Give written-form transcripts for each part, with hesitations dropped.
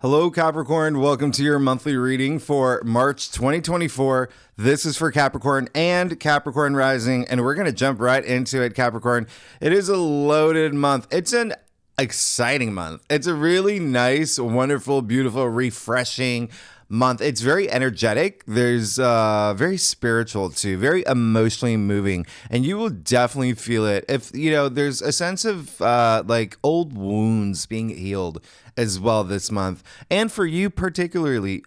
Hello, Capricorn. Welcome to your monthly reading for March 2024. This is for Capricorn and Capricorn rising, and we're going to jump right into it, Capricorn. It is a loaded month. It's an exciting month. It's a really nice, wonderful, beautiful, refreshing month. It's very energetic. There's very spiritual too, very emotionally moving, and you will definitely feel it. If there's a sense of like old wounds being healed as well this month, and for you particularly,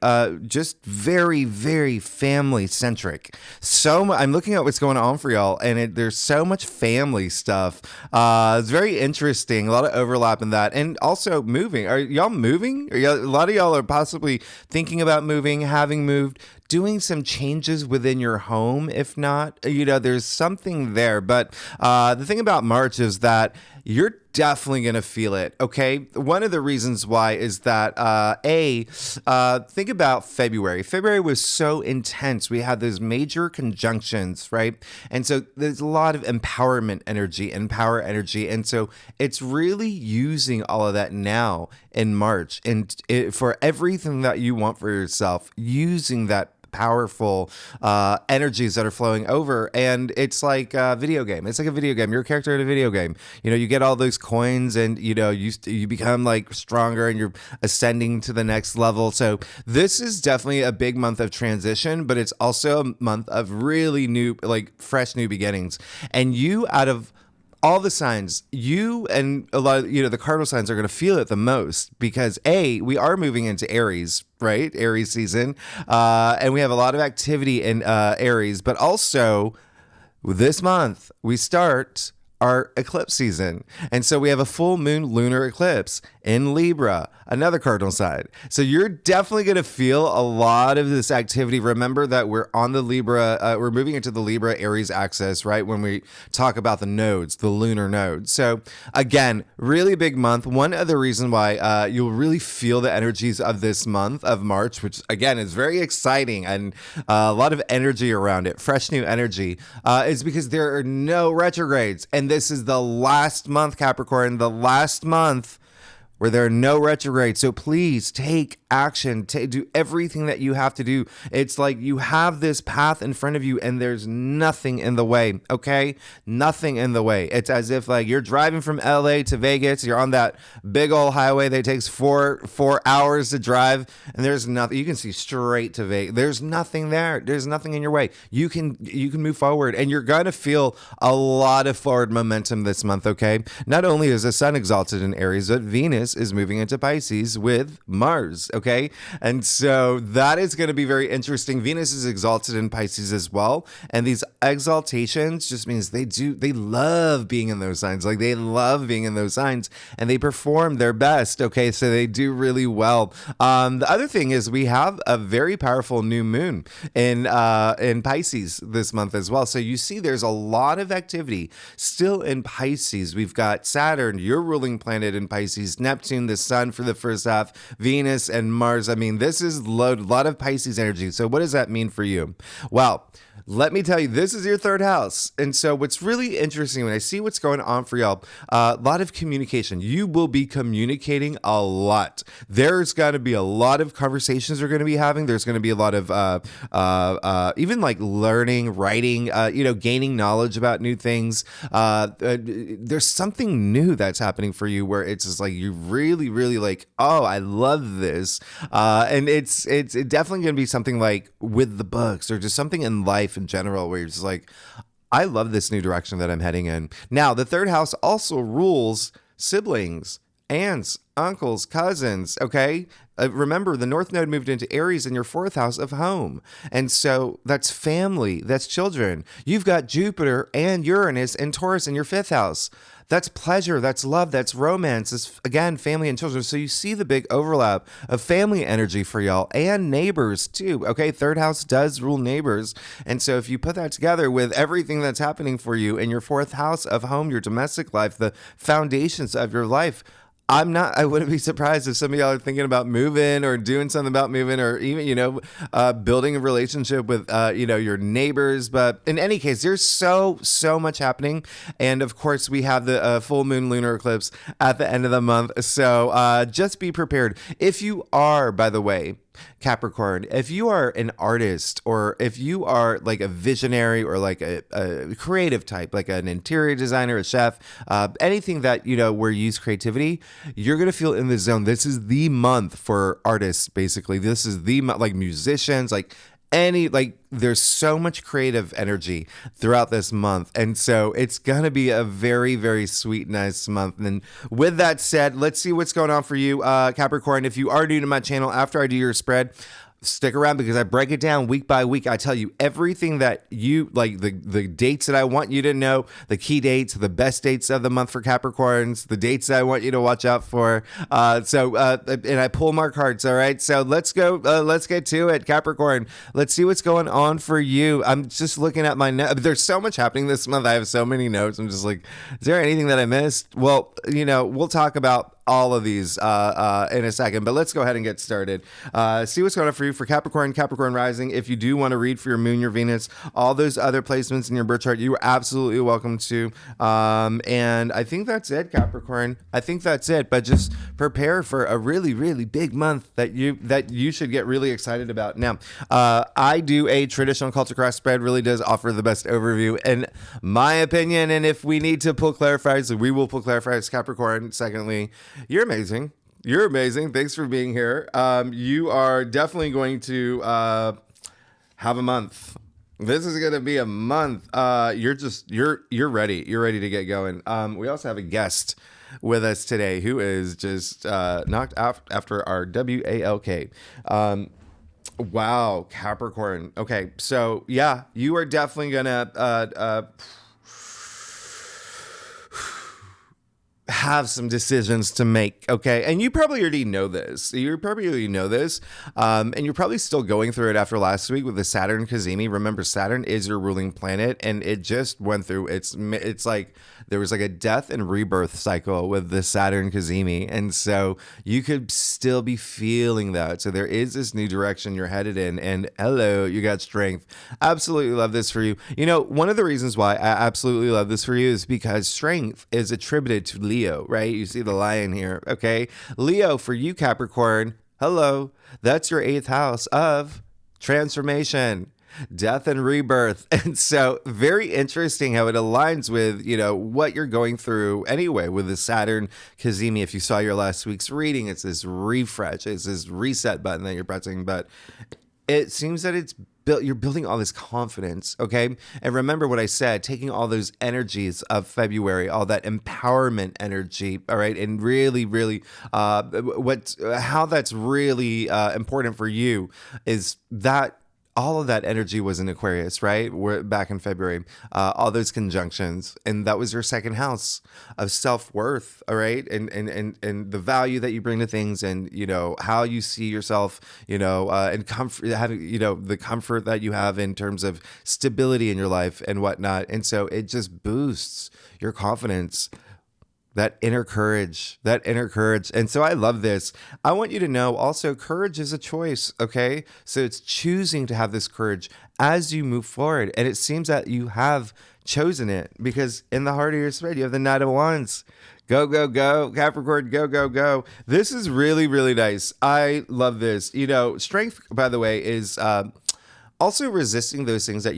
just very, very family centric. So I'm looking at what's going on for y'all, and there's so much family stuff. It's very interesting. A lot of overlap in that, and also moving. Are y'all moving? A lot of y'all are possibly thinking about moving, having moved, doing some changes within your home. If not, there's something there. But the thing about March is that you're definitely going to feel it. Okay. One of the reasons why is that, think about February. February was so intense. We had those major conjunctions, right? And so there's a lot of empowerment energy and power energy. And so it's really using all of that now in March, and for everything that you want for yourself, using that powerful energies that are flowing over. And it's like a video game. It's like a video game. You're a character in a video game. You get all those coins, and you become like stronger, and you're ascending to the next level. So this is definitely a big month of transition, but it's also a month of really new, like fresh new beginnings. And you, out of all the signs, you and a lot of, the cardinal signs are going to feel it the most, because we are moving into Aries, right? Aries season. And we have a lot of activity in Aries, but also this month we start our eclipse season. And so we have a full moon lunar eclipse in Libra, another cardinal sign. So you're definitely going to feel a lot of this activity. Remember that we're on the Libra, we're moving into the Libra Aries axis, right? When we talk about the nodes, the lunar nodes. So again, really big month. One other reason why you'll really feel the energies of this month of March, which again is very exciting and a lot of energy around it, fresh new energy, is because there are no retrogrades. And this is the last month, Capricorn, the last month where there are no retrogrades. So please take action, do everything that you have to do. It's like you have this path in front of you, and there's nothing in the way, okay? Nothing in the way. It's as if like you're driving from LA to Vegas, you're on that big old highway that takes four hours to drive, and there's nothing. You can see straight to Vegas. There's nothing there. There's nothing in your way. You can move forward, and you're going to feel a lot of forward momentum this month, okay? Not only is the sun exalted in Aries, but Venus is moving into Pisces with Mars, okay? And so that is going to be very interesting. Venus is exalted in Pisces as well. And these exaltations just means they love being in those signs. Like they love being in those signs, and they perform their best, okay? So they do really well. The other thing is we have a very powerful new moon in Pisces this month as well. So you see there's a lot of activity still in Pisces. We've got Saturn, your ruling planet in Pisces, Neptune, the sun for the first half, Venus and Mars. I mean, this is a lot of Pisces energy. So what does that mean for you? Well, let me tell you, this is your third house. And so what's really interesting when I see what's going on for y'all, a lot of communication. You will be communicating a lot. There's got to be a lot of conversations we're going to be having. There's going to be a lot of even like learning, writing, gaining knowledge about new things. There's something new that's happening for you where it's just like you really, really like, oh, I love this. And it's definitely going to be something like with the books or just something in life in general where you're just like, I love this new direction that I'm heading in. Now, the third house also rules siblings, aunts, uncles, cousins, okay? Remember, the North Node moved into Aries in your fourth house of home. And so that's family, that's children. You've got Jupiter and Uranus and Taurus in your fifth house. That's pleasure, that's love, that's romance, it's, again, family and children. So you see the big overlap of family energy for y'all and neighbors too, okay? Third house does rule neighbors. And so if you put that together with everything that's happening for you in your fourth house of home, your domestic life, the foundations of your life, I wouldn't be surprised if some of y'all are thinking about moving or doing something about moving, or even, building a relationship with, your neighbors. But in any case, there's so much happening. And of course, we have the full moon lunar eclipse at the end of the month. So just be prepared. If you are, by the way, Capricorn, if you are an artist, or if you are like a visionary, or like a creative type, like an interior designer, a chef, anything that, where you use creativity, you're going to feel in the zone. This is the month for artists, basically. This is the like musicians, like there's so much creative energy throughout this month. And so it's going to be a very, very sweet, nice month. And with that said, let's see what's going on for you, Capricorn. If you are new to my channel, after I do your spread, stick around, because I break it down week by week. I tell you everything that you like, the dates that I want you to know, the key dates, the best dates of the month for Capricorns, the dates that I want you to watch out for. And I pull my cards. All right. So let's go. Let's get to it, Capricorn. Let's see what's going on for you. I'm just looking at my notes. There's so much happening this month. I have so many notes. I'm just like, is there anything that I missed? Well, we'll talk about all of these in a second, but let's go ahead and get started. See what's going on for you for Capricorn, Capricorn rising. If you do want to read for your moon, your Venus, all those other placements in your birth chart, you are absolutely welcome to. And I think that's it, Capricorn. I think that's it. But just prepare for a really, really big month that you should get really excited about. Now, I do a traditional culture cross spread. Really does offer the best overview, in my opinion. And if we need to pull clarifiers, we will pull clarifiers, Capricorn. Secondly, you're amazing. You're amazing. Thanks for being here. You are definitely going to have a month. This is going to be a month. You're ready. You're ready to get going. We also have a guest with us today who is just knocked out after our WALK. Wow, Capricorn. Okay, so yeah, you are definitely gonna have some decisions to make, okay? And you probably already know this. And you're probably still going through it after last week with the Saturn Cazimi. Remember, Saturn is your ruling planet, and it just went through, it's like there was like a death and rebirth cycle with the Saturn Cazimi. And so you could still be feeling that. So there is this new direction you're headed in, and hello, you got strength. Absolutely love this for you. One of the reasons why I absolutely love this for you is because strength is attributed to Leo, right? You see the lion here, okay? Leo, for you, Capricorn, hello. That's your 8th house of transformation, death and rebirth. And so very interesting how it aligns with, what you're going through anyway with the Saturn Cazimi. If you saw your last week's reading, it's this refresh, it's this reset button that you're pressing, but it seems that you're building all this confidence, okay? And remember what I said, taking all those energies of February, all that empowerment energy, all right? And really, really, how that's really important for you is that all of that energy was in Aquarius, right? We're back in February, all those conjunctions, and that was your 2nd house of self-worth, all right? And the value that you bring to things, and how you see yourself, and comfort, having the comfort that you have in terms of stability in your life and whatnot. And so it just boosts your confidence. That inner courage. And so I love this. I want you to know also, courage is a choice, okay? So it's choosing to have this courage as you move forward. And it seems that you have chosen it, because in the heart of your spread, you have the Knight of Wands. Go, go, go, Capricorn, go, go, go. This is really, really nice. I love this. Strength, by the way, is also resisting those things that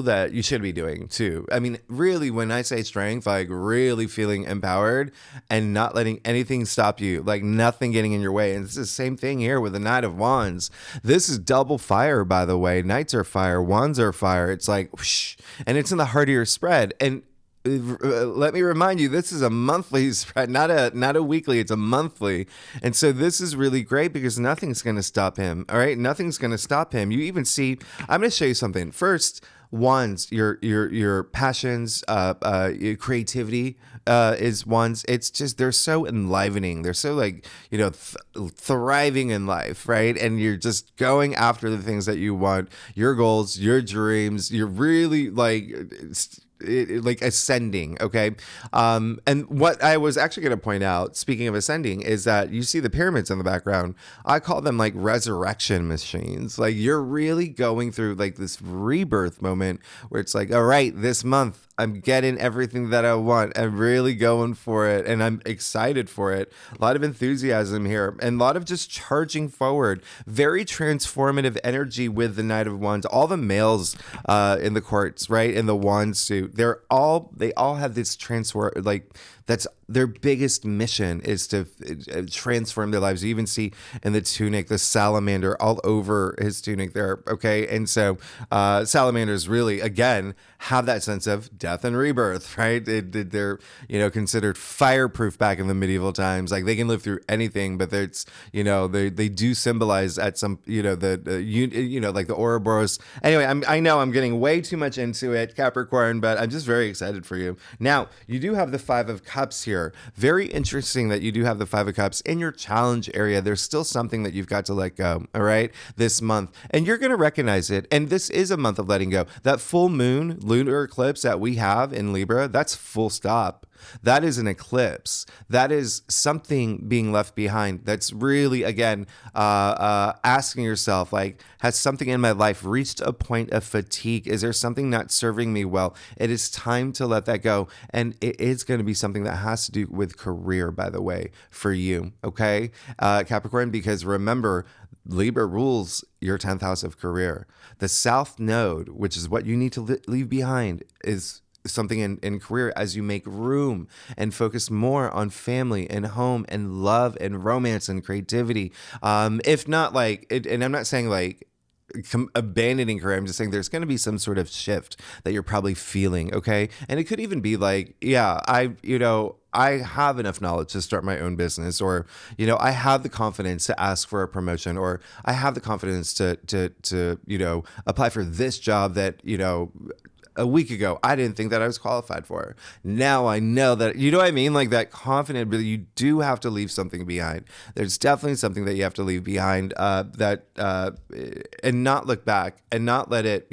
that you should be doing too. I mean, really, when I say strength, like really feeling empowered and not letting anything stop you, like nothing getting in your way. And it's the same thing here with the Knight of Wands. This is double fire, by the way. Knights are fire, wands are fire. It's like whoosh, and it's in the heart of your spread. And let me remind you, this is a monthly spread, not a weekly. It's a monthly. And so this is really great because nothing's going to stop him. All right. Nothing's going to stop him. You even see, I'm going to show you something. First, wands, your passions, your creativity, is wands. It's just, they're so enlivening. They're so thriving in life, right? And you're just going after the things that you want, your goals, your dreams. You're really like ascending. Okay. And what I was actually going to point out, speaking of ascending, is that you see the pyramids in the background. I call them like resurrection machines. Like you're really going through like this rebirth moment where it's like, all right, this month I'm getting everything that I want. I'm really going for it, and I'm excited for it. A lot of enthusiasm here, and a lot of just charging forward. Very transformative energy with the Knight of Wands. All the males in the courts, right, in the wand suit, they all have this transform, like that's their biggest mission is to transform their lives. You even see in the tunic the salamander all over his tunic there. Okay, and so salamanders really again have that sense of death and rebirth, right? They're considered fireproof back in the medieval times. Like they can live through anything, but it's they do symbolize at some like the Ouroboros. Anyway, I know I'm getting way too much into it, Capricorn, but I'm just very excited for you. Now you do have the Five of Cups here. Very interesting that you do have the Five of Cups in your challenge area. There's still something that you've got to let go, all right, this month. And you're going to recognize it. And this is a month of letting go. That full moon lunar eclipse that we have in Libra, that's full stop. That is an eclipse. That is something being left behind. That's really, again, asking yourself, like, has something in my life reached a point of fatigue? Is there something not serving me well? It is time to let that go. And it is going to be something that has to do with career, by the way, for you. Okay, Capricorn, because remember, Libra rules your 10th house of career. The South Node, which is what you need to leave behind, is something in career as you make room and focus more on family and home and love and romance and creativity. If not like, and I'm not saying like abandoning career, I'm just saying there's going to be some sort of shift that you're probably feeling. Okay. And it could even be like, yeah, I have enough knowledge to start my own business, or, I have the confidence to ask for a promotion, or I have the confidence to apply for this job that, a week ago, I didn't think that I was qualified for. Now I know that, you know what I mean? Like that confident, but you do have to leave something behind. There's definitely something that you have to leave behind and not look back and not let it,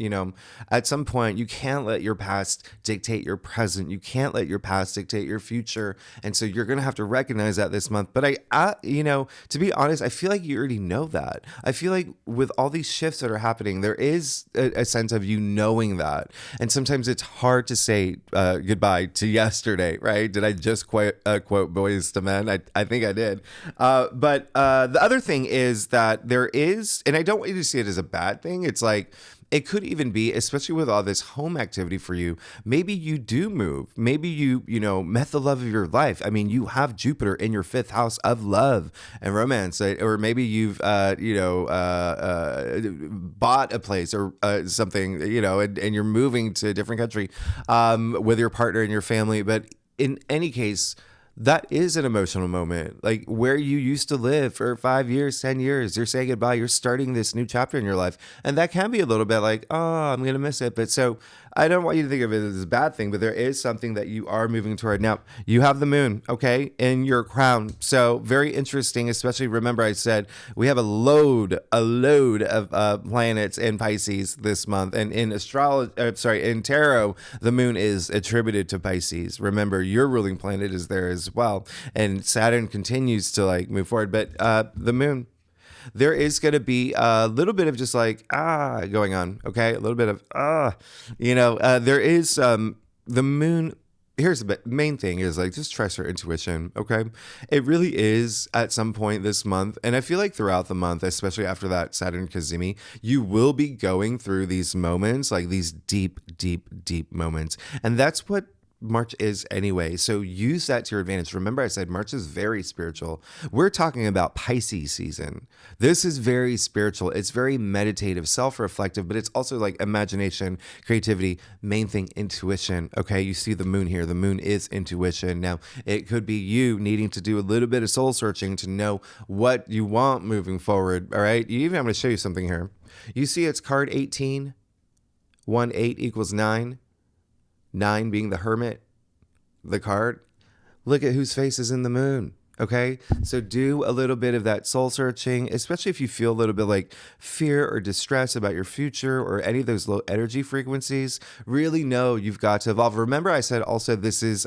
at some point you can't let your past dictate your present. You can't let your past dictate your future. And so you're going to have to recognize that this month. But to be honest, I feel like you already know that. I feel like with all these shifts that are happening, there is a sense of you knowing that. And sometimes it's hard to say goodbye to yesterday, right? Did I just quote Boys to Men? I think I did. But the other thing is that there is, and I don't want you to see it as a bad thing. It's like, it could even be, especially with all this home activity for you, maybe you do move. Maybe you met the love of your life. I mean, you have Jupiter in your 5th house of love and romance, or maybe you've, bought a place or something, and you're moving to a different country with your partner and your family. But in any case, that is an emotional moment. Like where you used to live for 5 years, 10 years, you're saying goodbye, you're starting this new chapter in your life. And that can be a little bit like, oh, I'm going to miss it. But so I don't want you to think of it as a bad thing, but there is something that you are moving toward. Now, you have the moon, okay, in your crown. So very interesting, especially remember I said we have a load of planets in Pisces this month. And in in tarot, the moon is attributed to Pisces. Remember, your ruling planet is there as well. And Saturn continues to move forward. But the moon, there is going to be a little bit of just going on. Okay. A little bit of, there is the moon. Here's the main thing is just trust your intuition. Okay. It really is at some point this month. And I feel like throughout the month, especially after that Saturn Kazemi, you will be going through these moments, like these deep, deep, deep moments. And that's what March is anyway. So use that to your advantage. Remember, I said March is very spiritual. We're talking about Pisces season. This is very spiritual. It's very meditative, self-reflective, but it's also like imagination, creativity, main thing, intuition. Okay. You see the moon here. The moon is intuition. Now, it could be you needing to do a little bit of soul searching to know what you want moving forward. All right. I'm going to show you something here. You see it's card 18, 1, 8 equals 9. 9 being the Hermit, the card. Look at whose face is in the moon. Okay, so do a little bit of that soul searching, especially if you feel a little bit like fear or distress about your future or any of those low energy frequencies. Really know you've got to evolve. Remember, I said also this is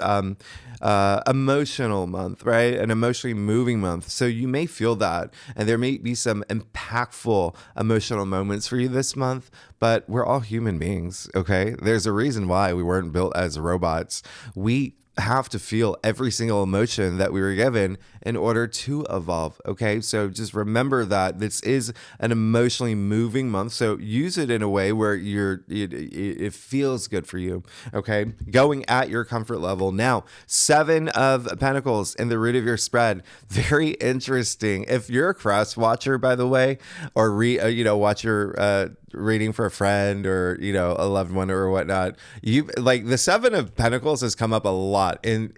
emotional month, right? An emotionally moving month. So you may feel that, and there may be some impactful emotional moments for you this month. But we're all human beings. Okay, there's a reason why we weren't built as robots. We have to feel every single emotion that we were given in order to evolve. Okay, so just remember that this is an emotionally moving month. So use it in a way where it feels good for you. Okay, going at your comfort level. Now, 7 of Pentacles in the root of your spread. Very interesting. If you're a cross watcher, by the way, or watch your reading for a friend or a loved one or whatnot, you like the 7 of Pentacles has come up a lot in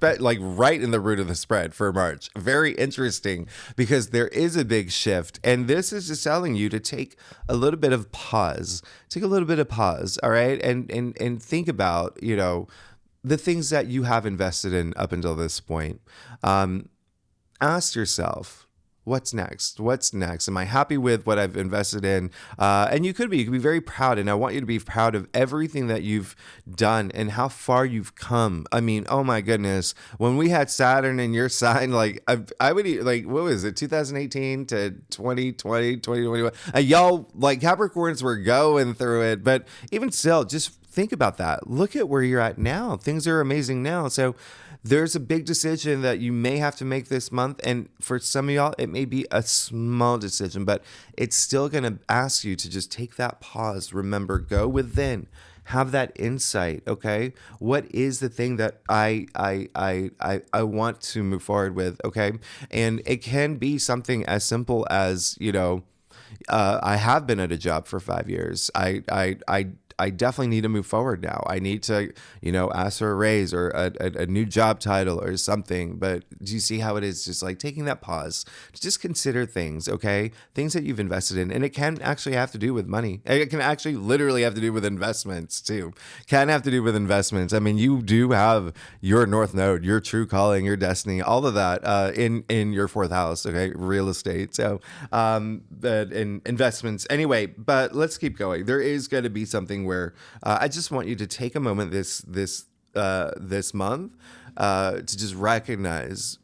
like right in the root of the spread for March. Very interesting because there is a big shift, and this is just telling you to take a little bit of pause. Take a little bit of pause, all right, and think about the things that you have invested in up until this point. Ask yourself, what's next? What's next? Am I happy with what I've invested in? And you could be very proud. And I want you to be proud of everything that you've done and how far you've come. I mean, oh my goodness. When we had Saturn in your sign, like I would like, what was it? 2018 to 2020, 2021. Y'all like Capricorns were going through it. But even still, just think about that. Look at where you're at now. Things are amazing now. So there's a big decision that you may have to make this month. And for some of y'all, it may be a small decision, but it's still going to ask you to just take that pause. Remember, go within, have that insight. Okay. What is the thing that I want to move forward with? Okay. And it can be something as simple as, I have been at a job for 5 years. I definitely need to move forward now. I need to, ask for a raise or a new job title or something. But do you see how it is just like taking that pause to just consider things, okay? Things that you've invested in. And it can actually have to do with money. It can actually literally have to do with investments too. Can have to do with investments. I mean, you do have your North Node, your true calling, your destiny, all of that in your 4th house, okay? Real estate. So, in investments. Anyway, but let's keep going. There is going to be something where I just want you to take a moment this month to just recognize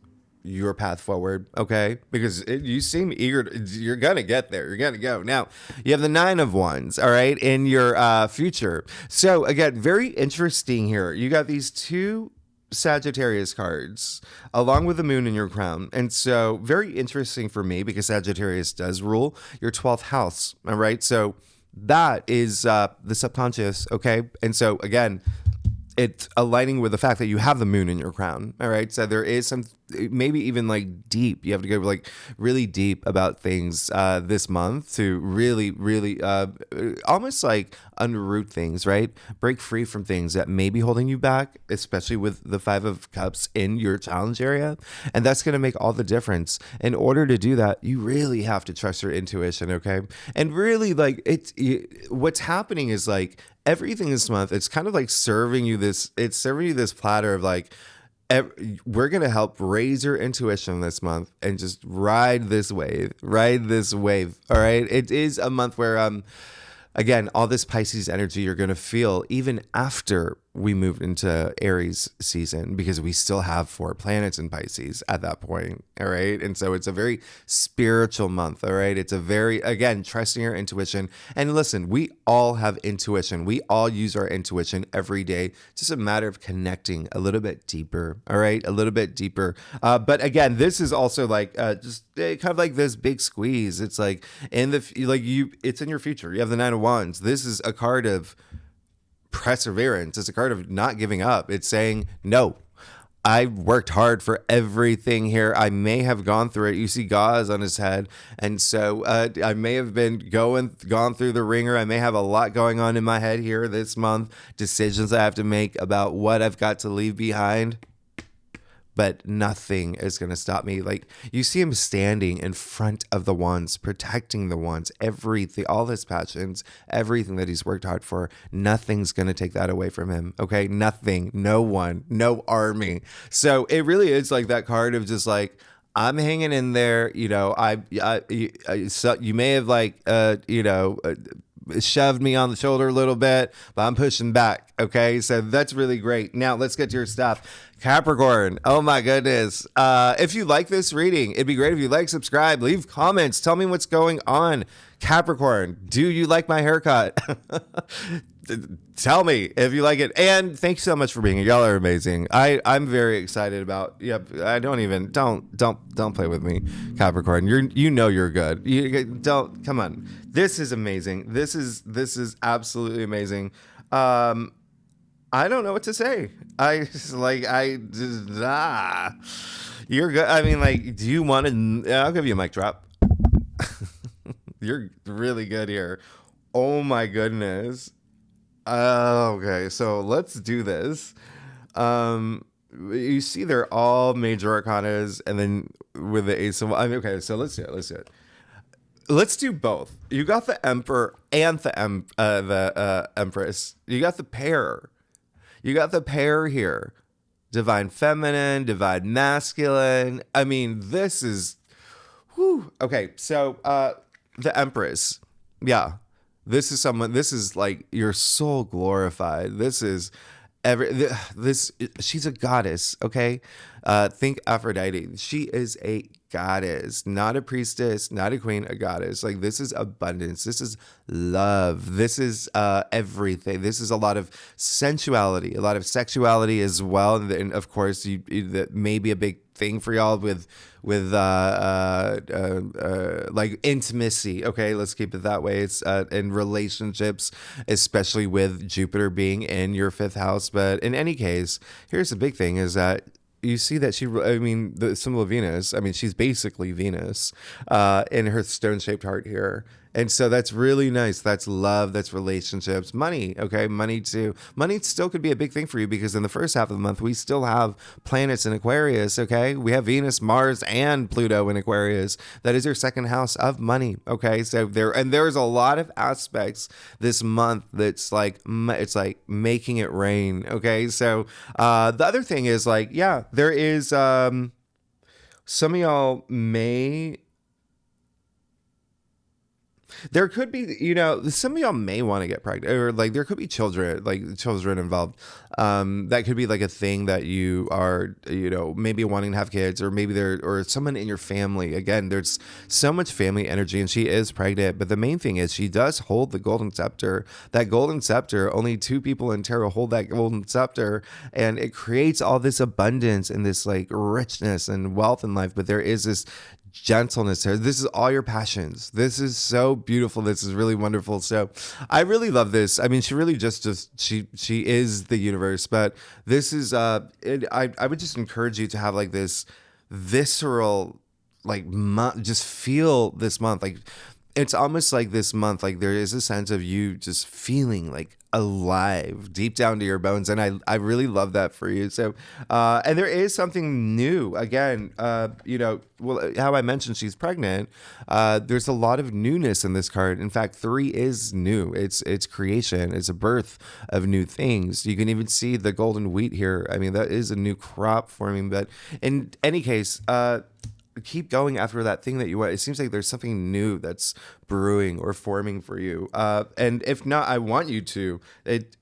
your path forward, okay? Because you seem eager. You're gonna get there. You're gonna go. Now you have the 9 of Wands, all right, in your future. So again, very interesting here. You got these 2 Sagittarius cards along with the moon in your crown. And so very interesting for me because Sagittarius does rule your 12th house, all right? So that is the subconscious, okay? And so, again, it's aligning with the fact that you have the moon in your crown, all right? So there is some, maybe even like deep. You have to go like really deep about things this month to really, really almost like unroot things, right? Break free from things that may be holding you back, especially with the 5 of Cups in your challenge area. And that's going to make all the difference. In order to do that, you really have to trust your intuition, okay? And really like what's happening is like everything this month, it's kind of like serving you this platter of like, we're going to help raise your intuition this month and just ride this wave. All right. It is a month where, again, all this Pisces energy you're going to feel even after we move into Aries season because we still have 4 planets in Pisces at that point. All right. And so it's a very spiritual month. All right. It's a very, again, trusting your intuition. And listen, we all have intuition. We all use our intuition every day. It's just a matter of connecting a little bit deeper. All right. A little bit deeper. But again, this is also like just kind of like this big squeeze. It's like it's in your future. You have the 9 of Wands. This is a card of perseverance. It's a card of not giving up. It's saying, no, I worked hard for everything here. I may have gone through it. You see gauze on his head. And so I may have gone through the ringer. I may have a lot going on in my head here this month. Decisions I have to make about what I've got to leave behind. but nothing is going to stop me. Like, you see him standing in front of the wands, protecting the wands, everything, all his passions, everything that he's worked hard for. Nothing's going to take that away from him. Okay. Nothing, no one, no army. So it really is like that card of just like, I'm hanging in there. You know, so you may have like, shoved me on the shoulder a little bit, but I'm pushing back. Okay. So that's really great. Now let's get to your stuff. Capricorn. Oh my goodness. If you like this reading, it'd be great if you like, subscribe, leave comments, tell me what's going on. Capricorn, do you like my haircut? Tell me if you like it. And thanks so much for being here. Y'all are amazing. I'm very excited about, I don't play with me, Capricorn. You're good. Come on. This is amazing. This is absolutely amazing. I don't know what to say. You're good. I mean, like, do you want to, I'll give you a mic drop. You're really good here. Oh my goodness. Okay, so let's do this. You see, they're all major arcanas, and then with the ace of, okay, so let's do it. Let's do both. You got the Emperor and the Empress. You got the pair. You got the pair here. Divine Feminine, Divine Masculine. I mean, this is, whew. Okay, so the Empress. Yeah. This is like your soul glorified. This is she's a goddess, okay? Think Aphrodite. She is a goddess, not a priestess, not a queen, a goddess. Like, this is abundance. This is love. This is everything. This is a lot of sensuality, a lot of sexuality as well. And of course, that may be a big thing for y'all with like intimacy. Okay, let's keep it that way. It's in relationships, especially with Jupiter being in your 5th house. But in any case, here's the big thing: is that you see that the symbol of Venus, she's basically Venus in her stone-shaped heart here. And so that's really nice. That's love. That's relationships. Money. Okay. Money too. Money still could be a big thing for you because in the first half of the month, we still have planets in Aquarius. Okay. We have Venus, Mars, and Pluto in Aquarius. That is your 2nd house of money. Okay. So there's a lot of aspects this month that's like, it's like making it rain. Okay. So the other thing is like, yeah, there is some of y'all may. There could be, some of y'all may want to get pregnant, or like there could be children involved. That could be like a thing that you are, maybe wanting to have kids, or maybe or someone in your family. Again, there's so much family energy, and she is pregnant. But the main thing is she does hold the golden scepter. That golden scepter, only 2 people in tarot hold that golden scepter, and it creates all this abundance and this like richness and wealth in life. But there is this gentleness here. This is all your passions. This is so beautiful. This is really wonderful. So I really love this. She really she is the universe, but this is I would just encourage you to have like this visceral like just feel this month. Like, it's almost like this month, like there is a sense of you just feeling like alive deep down to your bones. And I really love that for you. So, and there is something new again, how I mentioned she's pregnant. There's a lot of newness in this card. In fact, 3 is new. It's creation. It's a birth of new things. You can even see the golden wheat here. That is a new crop forming, but in any case, keep going after that thing that you want. It seems like there's something new that's brewing or forming for you. And if not, I want you to. It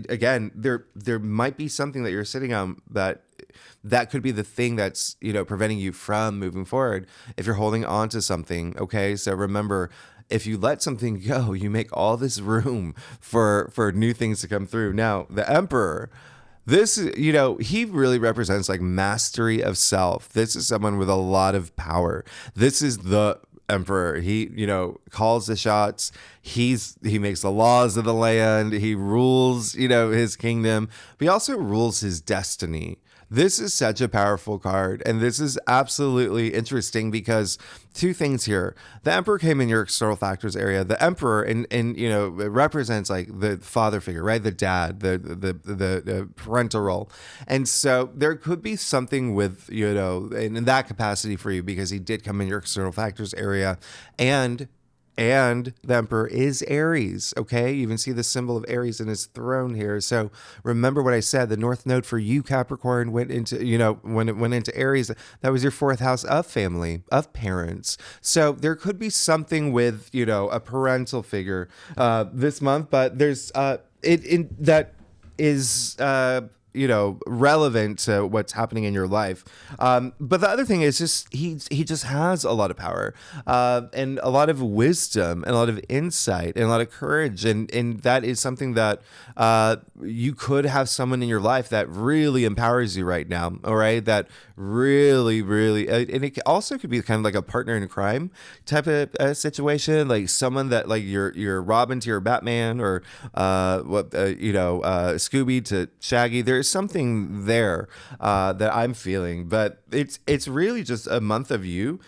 again, there might be something that you're sitting on that could be the thing that's, preventing you from moving forward. If you're holding on to something, okay? So remember, if you let something go, you make all this room for new things to come through. Now, the Emperor, this, he really represents like mastery of self. This is someone with a lot of power. This is the Emperor. He, calls the shots. He makes the laws of the land. He rules, his kingdom, but he also rules his destiny. This is such a powerful card, and this is absolutely interesting because two things here. The Emperor came in your external factors area. The Emperor, and it represents like the father figure, right? The dad, the parental role, and so there could be something with in that capacity for you because he did come in your external factors area, and the Emperor is Aries, okay? You even see the symbol of Aries in his throne here. So remember what I said, the North Node for you, Capricorn, went into, when it went into Aries, that was your fourth house of family, of parents. So there could be something with, a parental figure this month, but there's, that is relevant to what's happening in your life. But the other thing is just he just has a lot of power and a lot of wisdom and a lot of insight and a lot of courage. And that is something that you could have someone in your life that really empowers you right now. All right. That really, really, and it also could be kind of like a partner in crime type of situation, like someone that like you're Robin to your Batman or Scooby to Shaggy. There's something there that I'm feeling, but it's really just a month of you.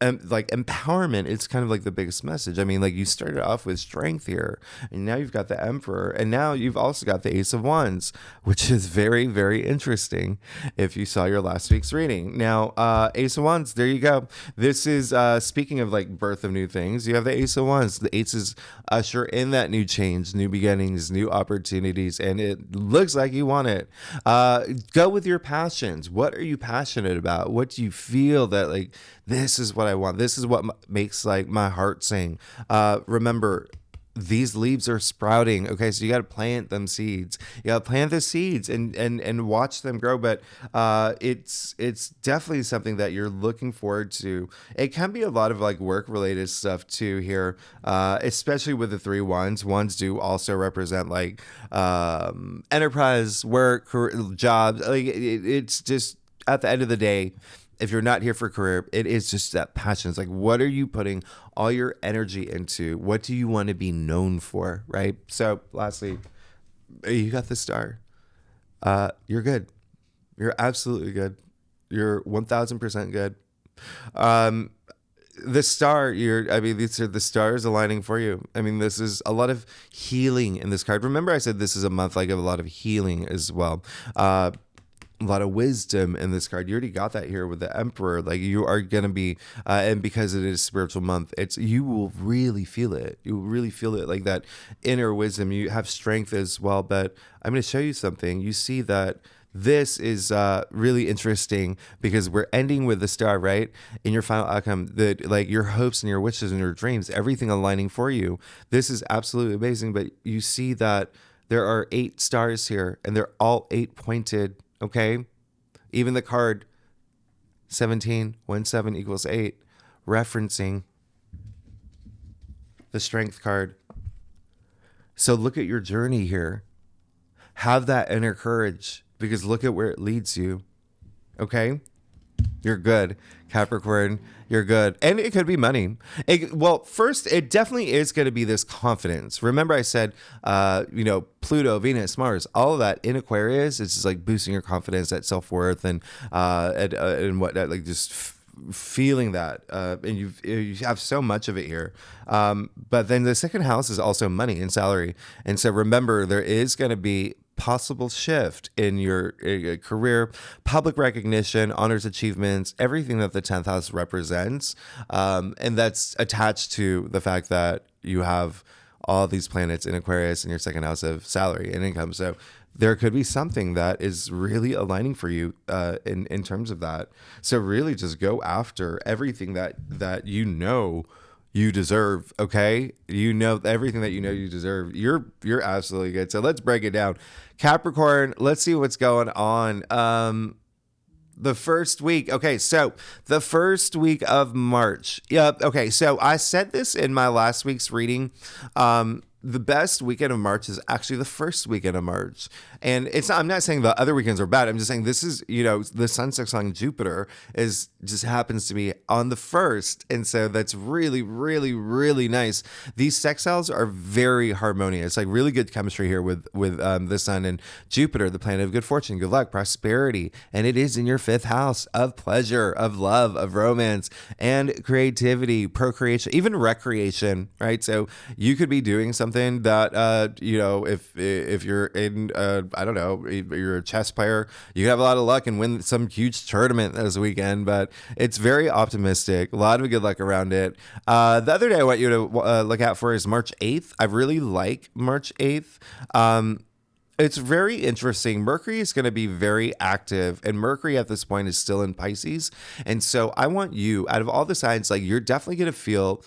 Like empowerment, it's kind of like the biggest message. I mean, like you started off with strength here, and now you've got the Emperor, and now you've also got the Ace of Wands, which is very, very interesting if you saw your last week's reading. Now, Ace of Wands, there you go. This is, speaking of like birth of new things, you have the Ace of Wands. The Aces usher in that new change, new beginnings, new opportunities, and it looks like you want it. Go with your passions. What are you passionate about? What do you feel that like, this is what I want. This is what makes like my heart sing. Remember, these leaves are sprouting. Okay, so you got to plant them seeds. You got to plant the seeds and watch them grow. But it's definitely something that you're looking forward to. It can be a lot of like work related stuff too here, especially with the 3 wands. Wands do also represent like enterprise, work, jobs. Like it's just at the end of the day. If you're not here for career, it is just that passion. It's like, what are you putting all your energy into? What do you want to be known for, right? So lastly, you got the star. You're good. You're absolutely good. You're 1000% good. The star, these are the stars aligning for you. I mean, this is a lot of healing in this card. Remember I said this is a month like of a lot of healing as well. A lot of wisdom in this card. You already got that here with the Emperor. Like you are going to be, and because it is spiritual month, you will really feel it. You will really feel it, like that inner wisdom. You have strength as well. But I'm going to show you something. You see that this is really interesting because we're ending with the star, right? In your final outcome, like your hopes and your wishes and your dreams, everything aligning for you. This is absolutely amazing. But you see that there are 8 stars here, and they're all 8 pointed. Okay, even the card 17 when 7 equals 8, referencing the strength card. So look at your journey here. Have that inner courage because look at where it leads you. Okay, you're good, Capricorn. You're good. And it could be money. First, it definitely is going to be this confidence. Remember I said, Pluto, Venus, Mars, all of that in Aquarius, it's just like boosting your confidence, that self-worth and whatnot, like just feeling that. And you have so much of it here. But then the second house is also money and salary. And so remember, there is going to be possible shift in your career, public recognition, honors, achievements, everything that the 10th house represents. And that's attached to the fact that you have all these planets in Aquarius in your second house of salary and income. So there could be something that is really aligning for you in terms of that. So really just go after everything that you deserve, okay? You know everything that you deserve. You're absolutely good. So let's break it down. Capricorn, let's see what's going on. The first week. Okay, so the first week of March. Yep. Okay, so I said this in my last week's reading. the best weekend of March is actually the first weekend of March. And I'm not saying the other weekends are bad. I'm just saying this is, the sun sextiling Jupiter just happens to be on the first. And so that's really, really, really nice. These sextiles are very harmonious, like really good chemistry here with the sun and Jupiter, the planet of good fortune, good luck, prosperity. And it is in your fifth house of pleasure, of love, of romance, and creativity, procreation, even recreation, right? So you could be doing something that, if you're in, I don't know, you're a chess player, you have a lot of luck and win some huge tournament this weekend, but it's very optimistic, a lot of good luck around it. The other day I want you to look out for is March 8th. I really like March 8th. It's very interesting. Mercury is going to be very active, and Mercury at this point is still in Pisces. And so I want you, out of all the signs, like you're definitely going to feel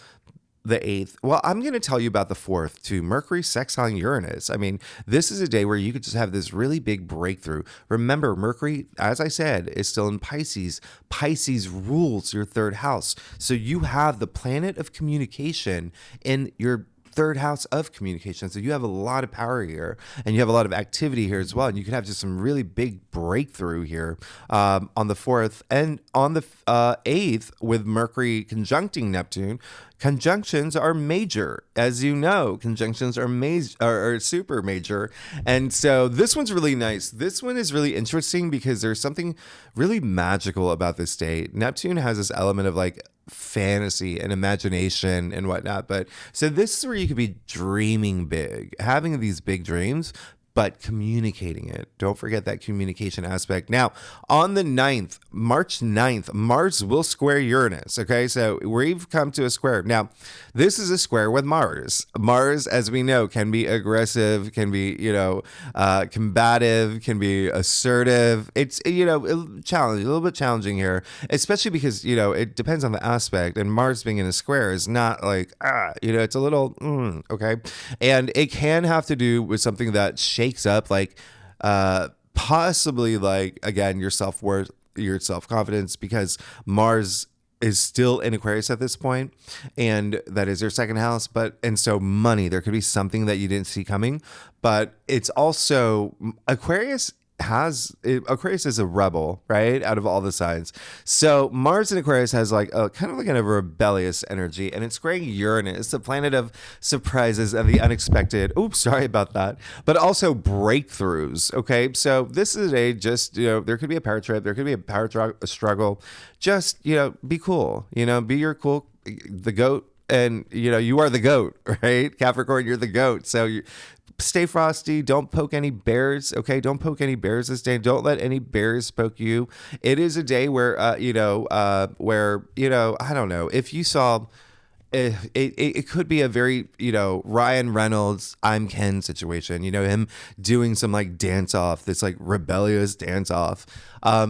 the 8th. Well, I'm going to tell you about the 4th too. Mercury sextiling Uranus. I mean, this is a day where you could just have this really big breakthrough. Remember, Mercury, as I said, is still in Pisces. Pisces rules your third house. So you have the planet of communication in your third house of communication. So you have a lot of power here, and you have a lot of activity here as well. And you could have just some really big breakthrough here on the 4th and on the 8th with Mercury conjuncting Neptune. Conjunctions are major, as you know. Conjunctions are super major, and so this one's really nice. This one is really interesting because there's something really magical about this day. Neptune has this element of like fantasy and imagination and whatnot, but so this is where you could be dreaming big, having these big dreams, but communicating it. Don't forget that communication aspect. Now, on the 9th, March 9th, Mars will square Uranus. Okay, so we've come to a square. Now, this is a square with Mars. Mars, as we know, can be aggressive, can be, combative, can be assertive. It's, challenging, a little bit challenging here, especially because, it depends on the aspect. And Mars being in a square is not like, it's a little, okay. And it can have to do with something that shakes up, like possibly like, again, your self-worth, your self-confidence, because Mars is still in Aquarius at this point, and that is your second house. And so money, there could be something that you didn't see coming, but it's also Aquarius is a rebel, right? Out of all the signs. So Mars in Aquarius has like a kind of like a rebellious energy, and it's squaring Uranus, the planet of surprises and the unexpected. Oops, sorry about that. But also breakthroughs. Okay. So this is a just, there could be a power trip. There could be a power struggle. Just, be cool, be your cool, the goat. And, you are the goat, right? Capricorn, you're the goat. So stay frosty. Don't poke any bears. Okay. Don't poke any bears this day. Don't let any bears poke you. It is a day where, I don't know, if you saw, it could be a very, Ryan Reynolds, I'm Ken situation, him doing some like dance off, this like rebellious dance off.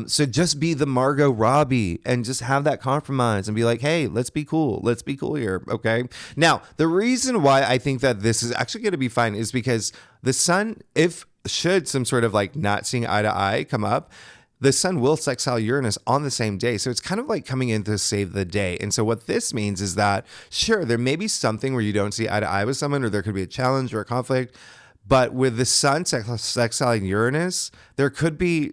So just be the Margot Robbie and just have that compromise and be like, hey, let's be cool. Let's be cool here. Okay. Now, the reason why I think that this is actually going to be fine is because the sun, should some sort of like not seeing eye to eye come up, the sun will sextile Uranus on the same day. So it's kind of like coming in to save the day. And so what this means is that, sure, there may be something where you don't see eye to eye with someone, or there could be a challenge or a conflict. But with the sun sextiling Uranus, there could be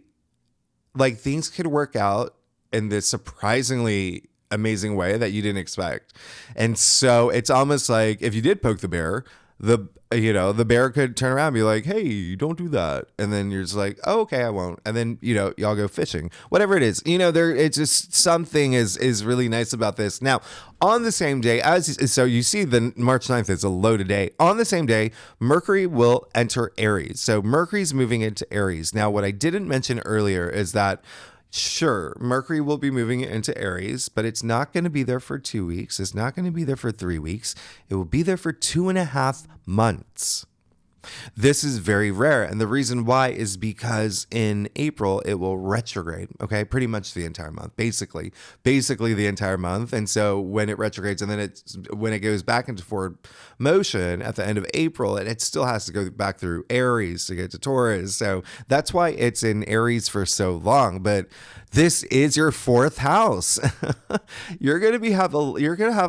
like things could work out in this surprisingly amazing way that you didn't expect. And so it's almost like if you did poke the bear, the bear could turn around and be like, hey, don't do that. And then you're just like, oh, okay, I won't. And then, y'all go fishing, whatever it is, it's just something is really nice about this. Now, on the same day, so you see the March 9th is a loaded day. On the same day, Mercury will enter Aries. So Mercury's moving into Aries. Now, what I didn't mention earlier is that sure, Mercury will be moving into Aries, but it's not going to be there for 2 weeks. It's not going to be there for 3 weeks. It will be there for 2.5 months. This is very rare. And the reason why is because in April, it will retrograde. Okay. Pretty much the entire month, basically the entire month. And so when it retrogrades and then when it goes back into forward motion at the end of April, it still has to go back through Aries to get to Taurus. So that's why it's in Aries for so long. But this is your fourth house. You're going to have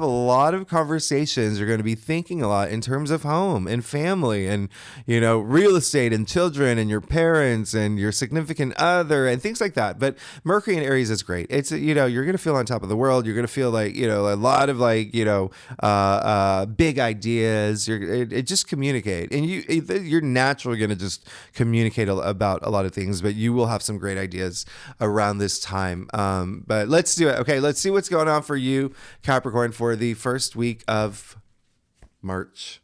a lot of conversations. You're going to be thinking a lot in terms of home and family and, real estate and children and your parents and your significant other and things like that. But Mercury in Aries is great. It's, you're going to feel on top of the world. You're going to feel like, a lot of big ideas. It just communicate. And you're naturally going to just communicate about a lot of things, but you will have some great ideas around this time. But let's do it. Okay, let's see what's going on for you, Capricorn, for the first week of March.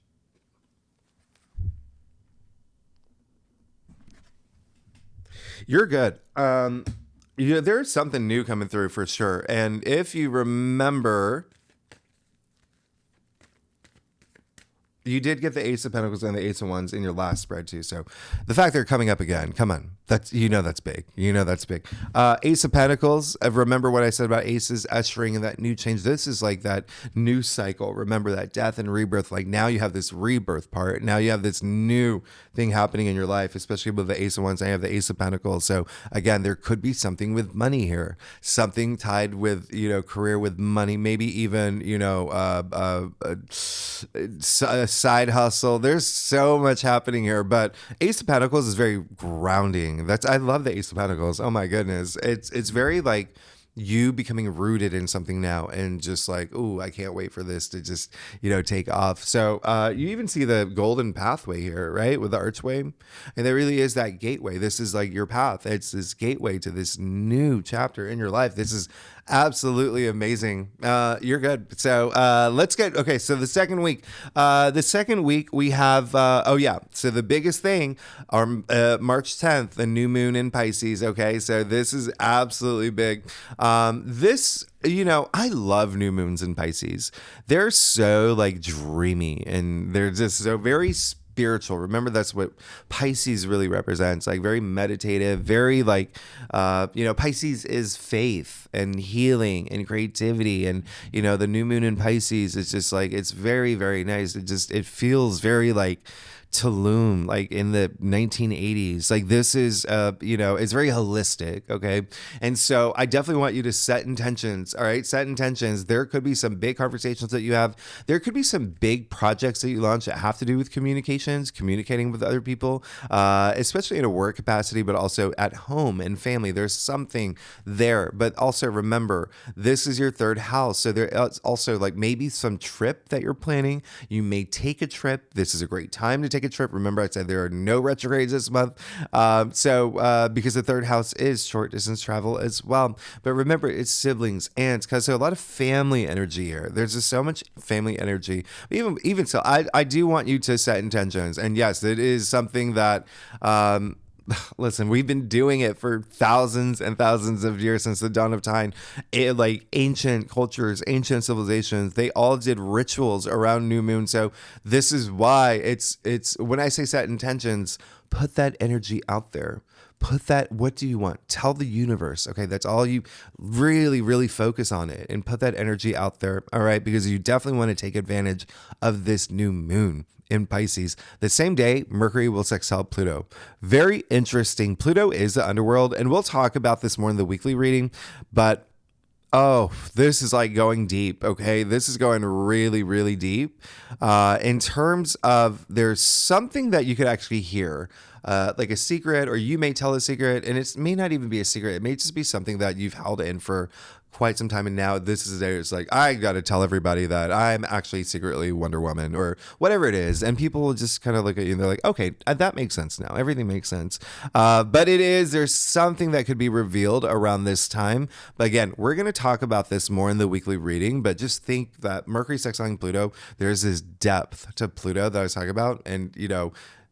You're good. There's something new coming through for sure. And if you remember, you did get the Ace of Pentacles and the Ace of Wands in your last spread too. So the fact they're coming up again, come on. That's big. That's big. Ace of Pentacles. Remember what I said about aces ushering in that new change. This is like that new cycle. Remember that death and rebirth. Like now you have this rebirth part. Now you have this new thing happening in your life, especially with the Ace of Wands. I have the Ace of Pentacles. So again, there could be something with money here, something tied with, career with money, maybe even, a side hustle. There's so much happening here, but Ace of Pentacles is very grounding. I love the Ace of Pentacles. Oh my goodness. It's very like you becoming rooted in something now and just like, ooh, I can't wait for this to just, take off. So you even see the golden pathway here, right? With the archway. And there really is that gateway. This is like your path. It's this gateway to this new chapter in your life. This is absolutely amazing. You're good. So let's get, okay. So the second week we have, so the biggest thing are March 10th, the new moon in Pisces. Okay. So this is absolutely big. I love new moons in Pisces. They're so like dreamy and they're just so very spiritual. Remember, that's what Pisces really represents, like very meditative, very like, Pisces is faith and healing and creativity. And, the new moon in Pisces is just like, it's very, very nice. It feels very like Tulum, like in the 1980s. Like this is, it's very holistic. Okay. And so I definitely want you to set intentions. All right. Set intentions. There could be some big conversations that you have. There could be some big projects that you launch that have to do with communicating with other people, especially in a work capacity, but also at home and family. There's something there, but also remember, this is your third house. So there's also like maybe some trip that you're planning. You may take a trip. This is a great time to take a trip. Remember, I said there are no retrogrades this month. Because the third house is short distance travel as well. But remember, it's siblings, aunts, because there's a lot of family energy here. There's just so much family energy. Even so, I do want you to set intentions. And yes, it is something that, listen, we've been doing it for thousands and thousands of years since the dawn of time. Like ancient cultures, ancient civilizations, they all did rituals around new moon. So this is why it's when I say set intentions, put that energy out there. What do you want? Tell the universe. Okay, that's all you really, really focus on it and put that energy out there. All right, because you definitely want to take advantage of this new moon in Pisces. The same day, Mercury will sextile Pluto. Very interesting. Pluto is the underworld, and we'll talk about this more in the weekly reading, but this is like going deep, okay? This is going really, really deep. In terms of there's something that you could actually hear, like a secret, or you may tell a secret, and it may not even be a secret. It may just be something that you've held in for quite some time, and now this is it's like, I got to tell everybody that I'm actually secretly Wonder Woman or whatever it is, and people will just kind of look at you and they're like, okay, that makes sense now. Everything makes sense. But there's something that could be revealed around this time. But again, we're going to talk about this more in the weekly reading, but just think that Mercury sextiling Pluto, there's this depth to Pluto that I was talking about, and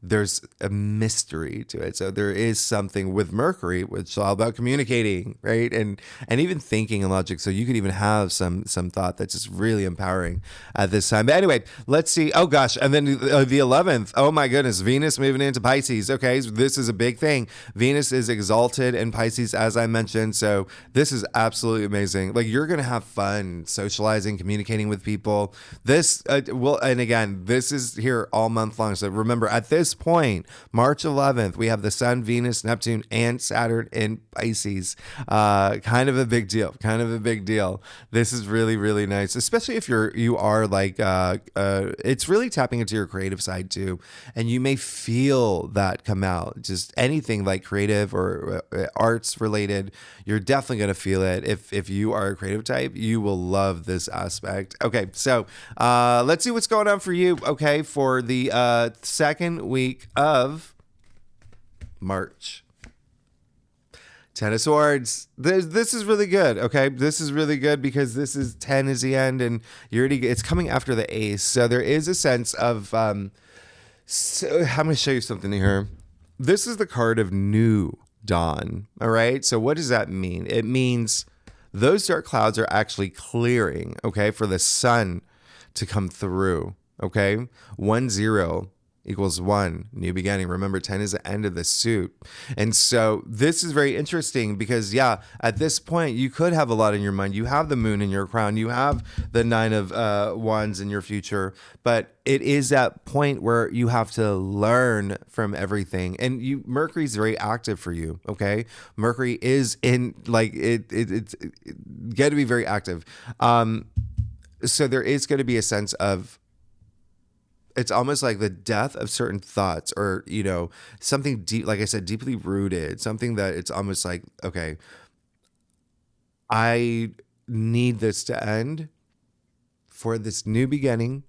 there's a mystery to it. So there is something with Mercury, which is all about communicating, right? And even thinking and logic. So you could even have some thought that's just really empowering at this time. But anyway, let's see. Oh gosh, and then the 11th. Oh my goodness, Venus moving into Pisces. Okay, so this is a big thing. Venus is exalted in Pisces, as I mentioned. So this is absolutely amazing. Like, you're gonna have fun socializing, communicating with people. This and again, this is here all month long. So remember, at this point, March 11th, we have the Sun, Venus, Neptune, and Saturn in Pisces. Kind of a big deal. Kind of a big deal. This is really, really nice, especially if you are like, it's really tapping into your creative side too, and you may feel that come out. Just anything like creative or arts related, you're definitely gonna feel it. If you are a creative type, you will love this aspect. Okay, so let's see what's going on for you. Okay, for the second week of March. Ten of Swords. This is really good. Okay, this is really good because this is 10 is the end, and it's coming after the Ace. So there is a sense of. So I'm going to show you something here. This is the card of New Dawn. All right. So what does that mean? It means those dark clouds are actually clearing. Okay, for the sun to come through. Okay, 1-0 equals 1, new beginning. Remember, 10 is the end of the suit. And so this is very interesting because, yeah, at this point, you could have a lot in your mind. You have the moon in your crown. You have the 9 of wands in your future. But it is that point where you have to learn from everything. And Mercury's very active for you, okay? Mercury is in, like, it's got to be very active. So there is going to be a sense of, it's almost like the death of certain thoughts, or, something deep, like I said, deeply rooted, something that it's almost like, okay, I need this to end for this new beginning.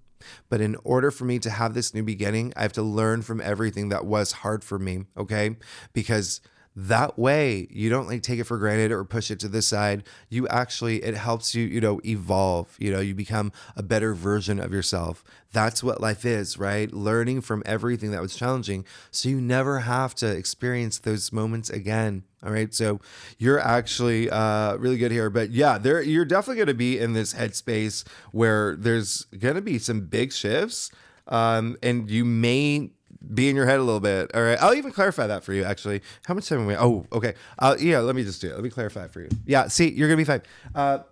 But in order for me to have this new beginning, I have to learn from everything that was hard for me. Okay. Because that way you don't like take it for granted or push it to the side. You actually, it helps you, evolve, you become a better version of yourself. That's what life is, right? Learning from everything that was challenging, so you never have to experience those moments again. All right. So you're actually really good here. But yeah, you're definitely going to be in this headspace where there's going to be some big shifts. And you may be in your head a little bit. All right. I'll even clarify that for you, actually. How much time am we? Oh, okay. Yeah, let me just do it. Let me clarify it for you. Yeah, see, you're going to be fine.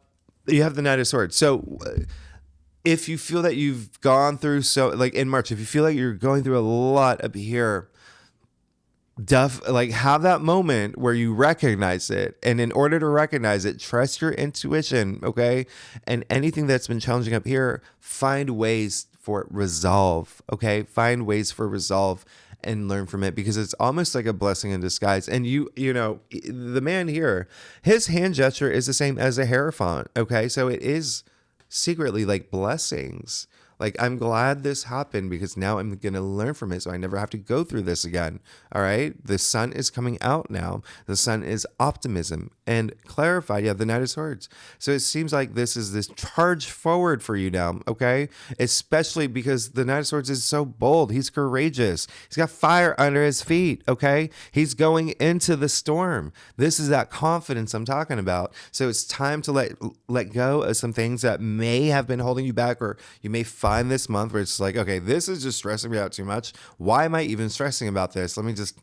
You have the Knight of Swords. So if you feel that you've gone through, so like in March, if you feel like you're going through a lot up here, have that moment where you recognize it. And in order to recognize it, trust your intuition, okay? And anything that's been challenging up here, find ways for resolve, okay? Find ways for resolve and learn from it, because it's almost like a blessing in disguise. And the man here, his hand gesture is the same as a Hierophant, okay? So it is secretly like blessings. Like, I'm glad this happened because now I'm going to learn from it so I never have to go through this again. All right. The sun is coming out now. The sun is optimism and clarified. Yeah, the Knight of Swords. So it seems like this is this charge forward for you now. Okay. Especially because the Knight of Swords is so bold. He's courageous. He's got fire under his feet. Okay. He's going into the storm. This is that confidence I'm talking about. So it's time to let go of some things that may have been holding you back, or you may find this month where it's like, okay, this is just stressing me out too much. Why am I even stressing about this? Let me just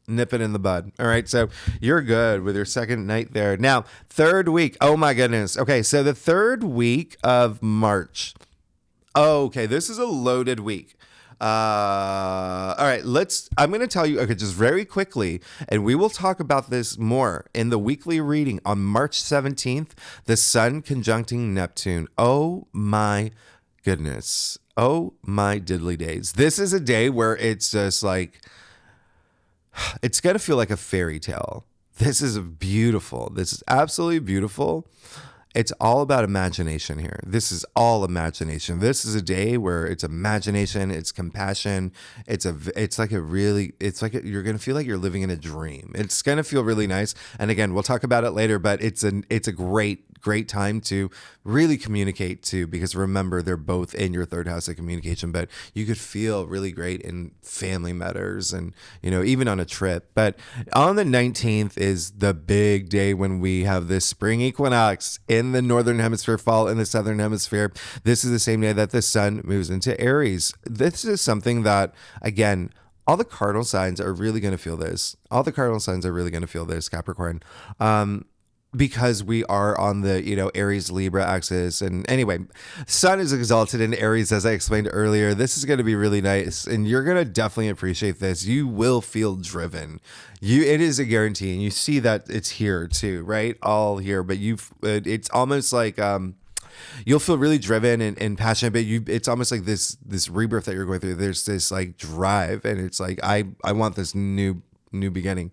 nip it in the bud. All right. So you're good with your second night there. Now, third week. Oh my goodness. Okay. So the third week of March. Okay. This is a loaded week. All right, I'm going to tell you, okay, just very quickly, and we will talk about this more in the weekly reading on March 17th, the sun conjuncting Neptune. Oh my goodness. Oh my diddly days. This is a day where it's just like, it's going to feel like a fairy tale. This is beautiful. This is absolutely beautiful. It's all about imagination here. This is all imagination. This is a day where it's imagination, it's compassion. You're going to feel like you're living in a dream. It's going to feel really nice. And again, we'll talk about it later, but it's a great great time to really communicate too, because remember, they're both in your third house of communication, but you could feel really great in family matters and, even on a trip. But on the 19th is the big day when we have this spring equinox in the northern hemisphere, fall in the southern hemisphere. This is the same day that the sun moves into Aries. This is something that, again, all the cardinal signs are really going to feel this. All the cardinal signs are really going to feel this, Capricorn. Because we are on the, Aries Libra axis. And anyway, sun is exalted in Aries, as I explained earlier. This is going to be really nice. And you're going to definitely appreciate this. You will feel driven. It is a guarantee. And you see that it's here too, right? All here. But it's almost like, you'll feel really driven and passionate, but it's almost like this rebirth that you're going through. There's this like drive, and it's like, I want this new beginning.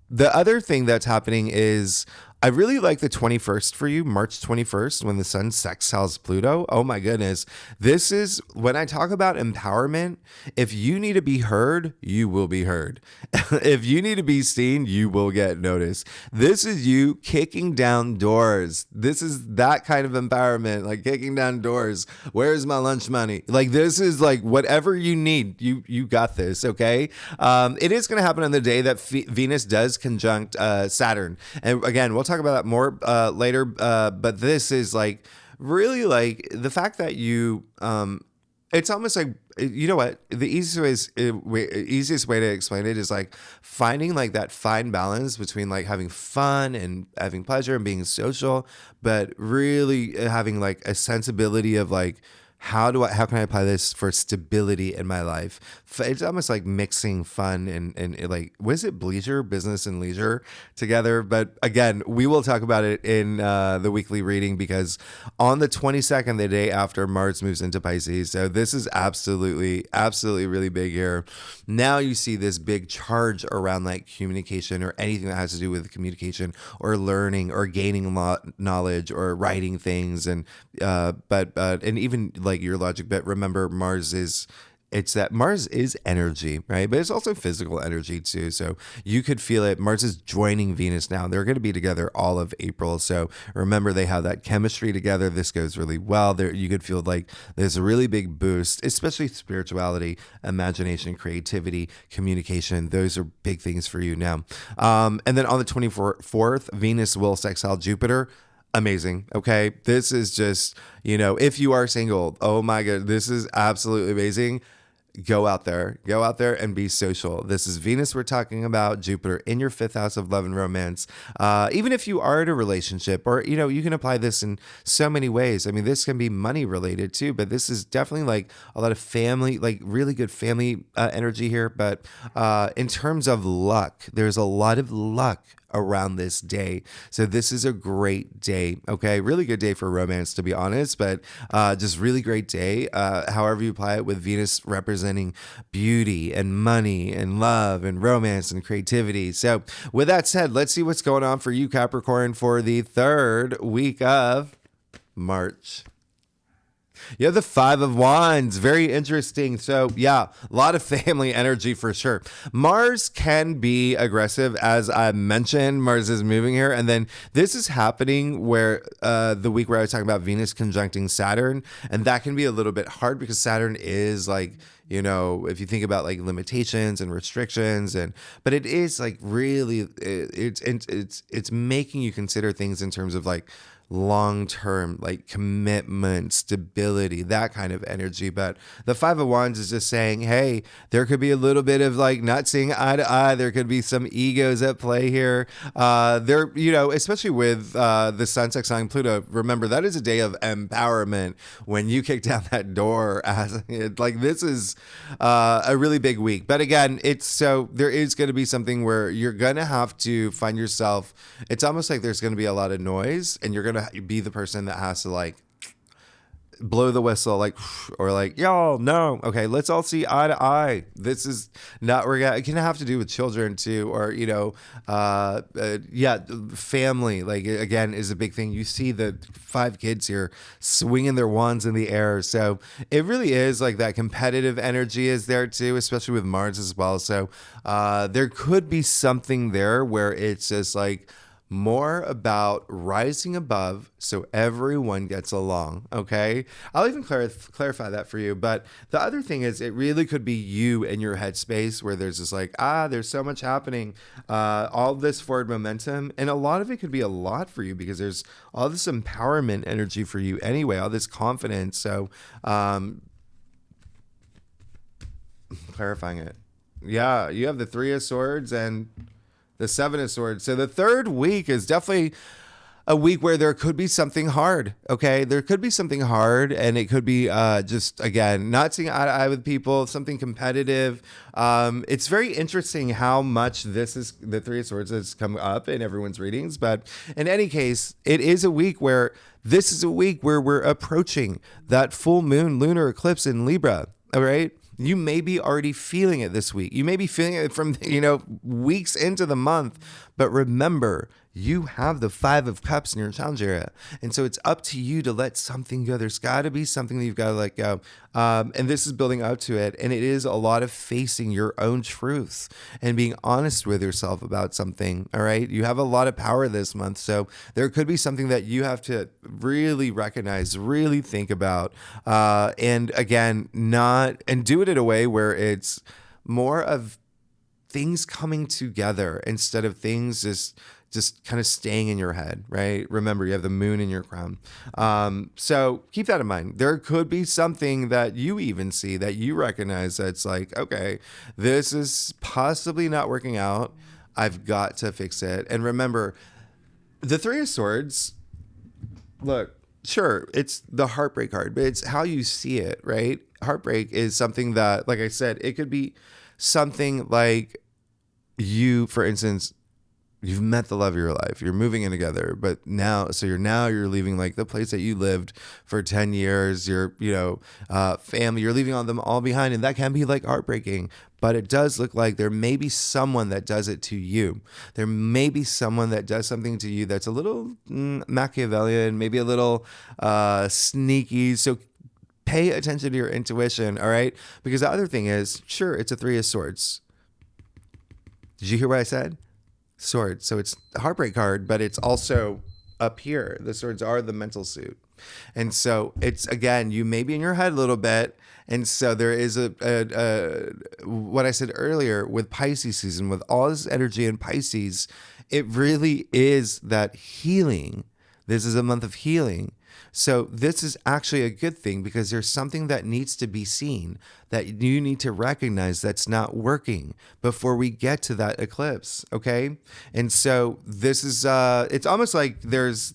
The other thing that's happening is I really like the 21st for you, March 21st, when the sun sextiles Pluto. Oh my goodness. This is when I talk about empowerment. If you need to be heard, you will be heard. If you need to be seen, you will get noticed. This is you kicking down doors. This is that kind of empowerment, like kicking down doors. Where's my lunch money? Like, this is like whatever you need, you got this, okay? It is going to happen on the day that Venus does conjunct Saturn. And again, we'll talk about that more later, but this is like really like the fact that you it's almost like, you know what, the easiest way to explain it is like finding like that fine balance between like having fun and having pleasure and being social, but really having like a sensibility of like, how can I apply this for stability in my life? It's almost like mixing fun and like, was it business and leisure together? But again, we will talk about it in the weekly reading, because on the 22nd, the day after, Mars moves into Pisces. So this is absolutely really big here. Now you see this big charge around like communication or anything that has to do with communication or learning or gaining knowledge or writing things. And and even like your logic, but remember, Mars is energy, right? But it's also physical energy too. So you could feel it. Mars is joining Venus now. They're going to be together all of April. So remember, they have that chemistry together. This goes really well. There, you could feel like there's a really big boost, especially spirituality, imagination, creativity, communication. Those are big things for you now. And then on the 24th, Venus will sextile Jupiter. Amazing. Okay. This is just, if you are single, oh my God, this is absolutely amazing. Go out there and be social. This is Venus we're talking about, Jupiter in your fifth house of love and romance. Even if you are in a relationship, or, you can apply this in so many ways. I mean, this can be money related too, but this is definitely like a lot of family, like really good family energy here. But in terms of luck, there's a lot of luck around this day. So this is a great day. Okay. Really good day for romance, to be honest, but just really great day. However you apply it, with Venus representing beauty and money and love and romance and creativity. So with that said, let's see what's going on for you, Capricorn, for the third week of March. You have the Five of Wands. Very interesting. So yeah, a lot of family energy for sure. Mars can be aggressive, as I mentioned. Mars is moving here. And then this is happening where the week where I was talking about Venus conjuncting Saturn. And that can be a little bit hard, because Saturn is like, if you think about like limitations and restrictions, but it is like really, it's making you consider things in terms of like long-term, like commitment, stability, that kind of energy. But the Five of Wands is just saying, hey, there could be a little bit of like not seeing eye to eye. There could be some egos at play here. Especially with the sun sextiling Pluto. Remember, that is a day of empowerment when you kick down that door. This is a really big week. But again, there is going to be something where you're going to have to find yourself. It's almost like there's going to be a lot of noise, and you're going to be the person that has to like blow the whistle, like, or like, y'all, no, okay, let's all see eye to eye. This is not, it can have to do with children too, or, family, like, again, is a big thing. You see the 5 kids here swinging their wands in the air. So it really is like that competitive energy is there too, especially with Mars as well. So there could be something there where it's just like more about rising above so everyone gets along, okay? I'll even clarify that for you. But the other thing is, it really could be you in your headspace where there's this like, there's so much happening, all this forward momentum. And a lot of it could be a lot for you because there's all this empowerment energy for you anyway, all this confidence. So, clarifying it. Yeah, you have the Three of Swords and the Seven of Swords. So the third week is definitely a week where there could be something hard. Okay, there could be something hard, and it could be just, again, not seeing eye to eye with people, something competitive. It's very interesting how much this is, the Three of Swords has come up in everyone's readings. But in any case, it is a week where this is a week where we're approaching that full moon lunar eclipse in Libra. All right. You may be already feeling it this week. You may be feeling it from, weeks into the month. But remember, you have the Five of Cups in your challenge area. And so it's up to you to let something go. There's got to be something that you've got to let go. And this is building up to it. And it is a lot of facing your own truths and being honest with yourself about something. All right. You have a lot of power this month. So there could be something that you have to really recognize, really think about. And again, do it in a way where it's more of things coming together instead of things just kind of staying in your head, right? Remember, you have the moon in your crown. So keep that in mind. There could be something that you even see that you recognize that's like, okay, this is possibly not working out. I've got to fix it. And remember, the Three of Swords, look, sure, it's the heartbreak card, but it's how you see it, right? Heartbreak is something that, like I said, it could be something like you, for instance, you've met the love of your life. You're moving in together, but you're leaving like the place that you lived for 10 years, your, family, you're leaving all them all behind. And that can be like heartbreaking, but it does look like there may be someone that does it to you. There may be someone that does something to you that's a little Machiavellian, maybe a little sneaky. So pay attention to your intuition. All right. Because the other thing is, sure, it's a Three of Swords. Did you hear what I said? Swords. So it's a heartbreak card, but it's also up here. The swords are the mental suit. And so it's, again, you may be in your head a little bit. And so there is what I said earlier with Pisces season, with all this energy in Pisces, it really is that healing. This is a month of healing. So this is actually a good thing because there's something that needs to be seen, that you need to recognize that's not working before we get to that eclipse. Okay. And so this is, it's almost like there's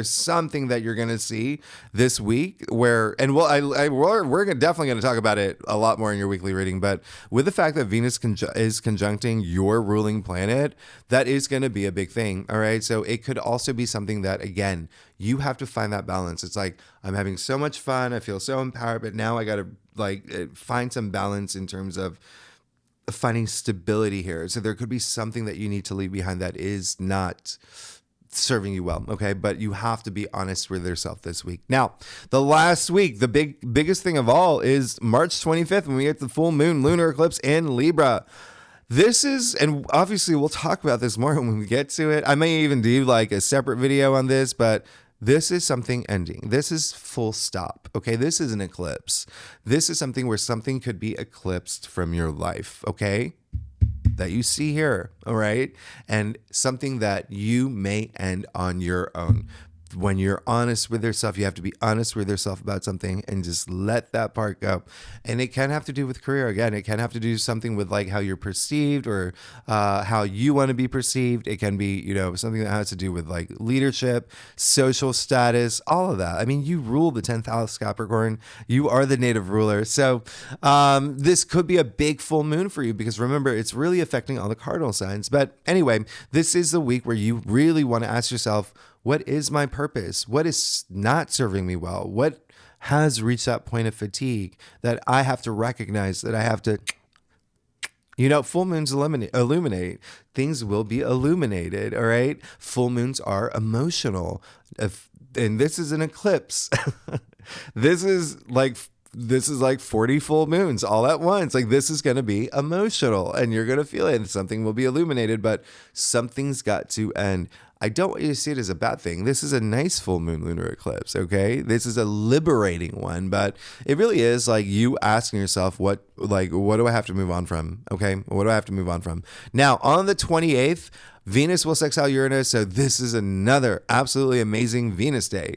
something that you're going to see this week where, and we're definitely going to talk about it a lot more in your weekly reading, but with the fact that Venus is conjuncting your ruling planet, that is going to be a big thing. All right. So it could also be something that, again, you have to find that balance. It's like, I'm having so much fun. I feel so empowered, but now I got to find some balance in terms of finding stability here. So there could be something that you need to leave behind that is not serving you well. Okay. But you have to be honest with yourself this week. Now, the last week, the biggest thing of all is March 25th, when we get the full moon lunar eclipse in Libra. This is, and obviously we'll talk about this more when we get to it. I may even do like a separate video on this, but this is something ending. This is full stop. Okay. This is an eclipse. This is something where something could be eclipsed from your life. Okay. That you see here. All right. And something that you may end on your own. When you're honest with yourself, you have to be honest with yourself about something and just let that part go. And it can have to do with career. Again, it can have to do something with like how you're perceived or how you want to be perceived. It can be, something that has to do with like leadership, social status, all of that. I mean, you rule the 10th house, Capricorn. You are the native ruler. So this could be a big full moon for you because remember, it's really affecting all the cardinal signs. But anyway, this is the week where you really want to ask yourself, what is my purpose? What is not serving me well? What has reached that point of fatigue that I have to recognize, that I have to, full moons illuminate. Things will be illuminated, all right? Full moons are emotional. And this is an eclipse. This is like this is like 40 full moons all at once. Like this is going to be emotional and you're going to feel it and something will be illuminated, but something's got to end. I don't want you to see it as a bad thing. This is a nice full moon lunar eclipse, okay? This is a liberating one, but it really is like you asking yourself, what do I have to move on from, okay? What do I have to move on from? Now, on the 28th, Venus will sextile Uranus, so this is another absolutely amazing Venus day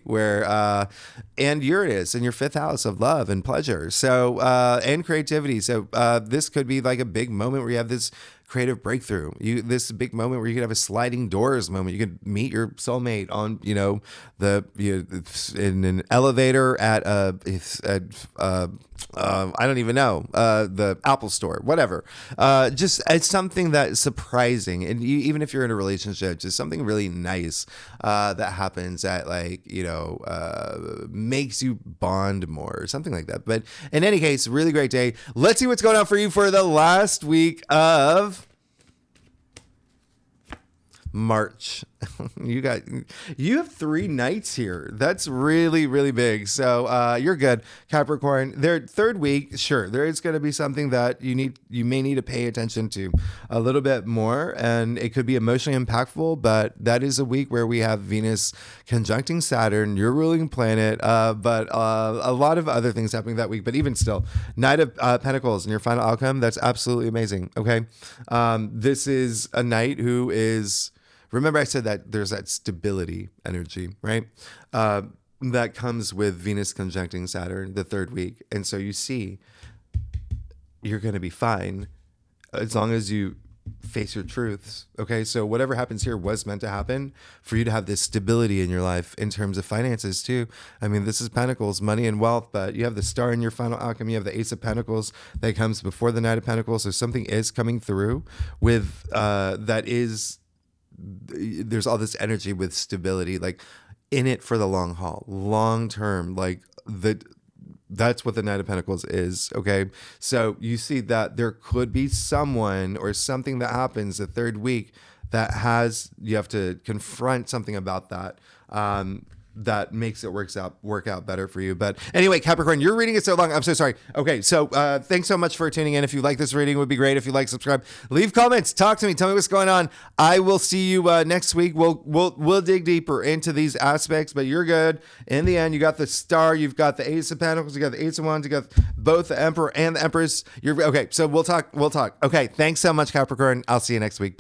and Uranus in your 5th house of love and pleasure, so and creativity. So this could be like a big moment where you have this creative breakthrough. This big moment where you could have a sliding doors moment. You could meet your soulmate on, in an elevator at I don't even know, the Apple store, whatever. Just it's something that's surprising. And even if you're in a relationship, just something really nice that happens that makes you bond more or something like that. But in any case, really great day. Let's see what's going on for you for the last week of March. You have 3 nights here. That's really, really big. So you're good, Capricorn. Their 3rd week, sure, there is going to be something that you may need to pay attention to a little bit more, and it could be emotionally impactful. But that is a week where we have Venus conjuncting Saturn, your ruling planet, but a lot of other things happening that week. But even still, Knight of Pentacles in your final outcome, that's absolutely amazing. Okay, this is a knight who is. Remember I said that there's that stability energy, right? That comes with Venus conjuncting Saturn the 3rd week. And so you see, you're going to be fine as long as you face your truths. Okay. So whatever happens here was meant to happen for you to have this stability in your life in terms of finances too. I mean, this is Pentacles, money and wealth, but you have the Star in your final outcome. You have the Ace of Pentacles that comes before the Knight of Pentacles. So something is coming through with, there's all this energy with stability, like in it for the long haul, long term, like that's what the Knight of Pentacles is. Okay. So you see that there could be someone or something that happens the 3rd week that you have to confront something about that. That makes it work out better for you. But anyway, Capricorn, you're reading it so long. I'm so sorry. Okay, so thanks so much for tuning in. If you like this reading, it would be great if you like, subscribe, leave comments, talk to me, tell me what's going on. I will see you next week. We'll dig deeper into these aspects, but you're good. In the end, you got the Star, you've got the Ace of Pentacles, you got the Ace of Wands, you got both the Emperor and the Empress. You're okay. So we'll talk. Okay, thanks so much, Capricorn. I'll see you next week. Bye.